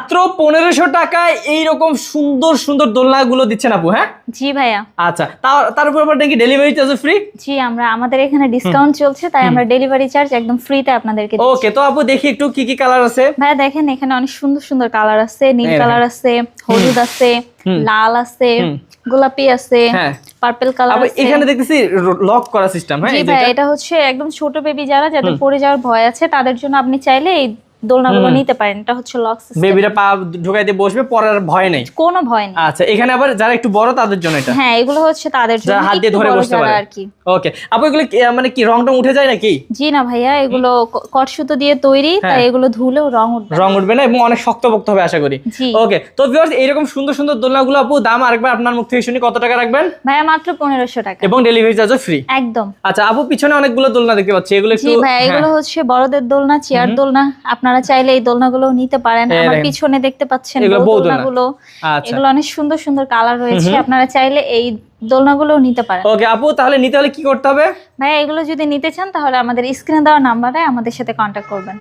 মাত্র 1500 টাকায় এইরকম সুন্দর সুন্দর দোলনাগুলো দিচ্ছেন আপু, হ্যাঁ? জি ভাইয়া। আচ্ছা, তার উপর আবার নাকি ডেলিভারি চার্জ ফ্রি? জি, আমাদের এখানে ডিসকাউন্ট চলছে, তাই আমরা ডেলিভারি চার্জ একদম ফ্রিতে আপনাদেরকে দিচ্ছি। ওকে, তো আপু দেখি একটু কি কি কালার আছে। ভাইয়া দেখেন, এখানে অনেক সুন্দর সুন্দর কালার আছে, নীল কালার আছে, হলুদ আছে, লাল আছে, গোলাপি আছে, পার্পল কালার আপু আছে। এখানে দেখতেছি লক করা সিস্টেম, হ্যাঁ? জি ভাই, এটা হচ্ছে একদম ছোট বেবি যাদের পড়ে যাওয়ার ভয় আছে তাদের জন্য আপনি চাইলে এই দোলনাগুলো নিতে পারেন। এটা হচ্ছে লক সিস্টেম, বেবিরা পা ঢুকাই দিয়ে বসবে, পড়ার ভয় নেই, কোনো ভয় নেই। আচ্ছা, এখানে আবার যারা একটু বড় তাদের জন্য এটা। হ্যাঁ, এগুলো হচ্ছে তাদের জন্য, যারা হাত দিয়ে ধরে বসতে পারে আর কি। ওকে আপু, এগুলো মানে কি রং টং উঠে যায় নাকি? জি না ভাইয়া, এগুলো কটসুতো দিয়ে তৈরি, তাই এগুলো ধুলেও রং উঠবে না এবং অনেক শক্তপোক্ত হবে আশা করি। ওকে, তো ভিউয়ার্স এইরকম সুন্দর সুন্দর দোলনাগুলো আপু দাম আরেকবার আপনার মুখ থেকে শুনি, কত টাকা রাখবেন? ভাইয়া মাত্র 1500 টাকা এবং ডেলিভারি চার্জও ফ্রি একদম। আচ্ছা আপু, পিছনে অনেকগুলো দোলনা দেখতে পাচ্ছি, এগুলো একটু। জি ভাইয়া, এগুলো হচ্ছে বড়দের দোলনা, চেয়ার দোলনা। আপনারা চাইলে এই দোলনাগুলো নিতে পারেন। আমার পিছনে দেখতে পাচ্ছেন দোলনাগুলো, এগুলো অনেক সুন্দর সুন্দর কালার রয়েছে, আপনারা চাইলে এই দোলনাগুলো নিতে পারেন। ওকে আপু, তাহলে নিতে হলে কি করতে হবে? ভাইয়া এগুলো যদি নিতে চান তাহলে আমাদের স্ক্রিনে দেওয়া নাম্বারে আমাদের সাথে কন্ট্যাক্ট করবেন।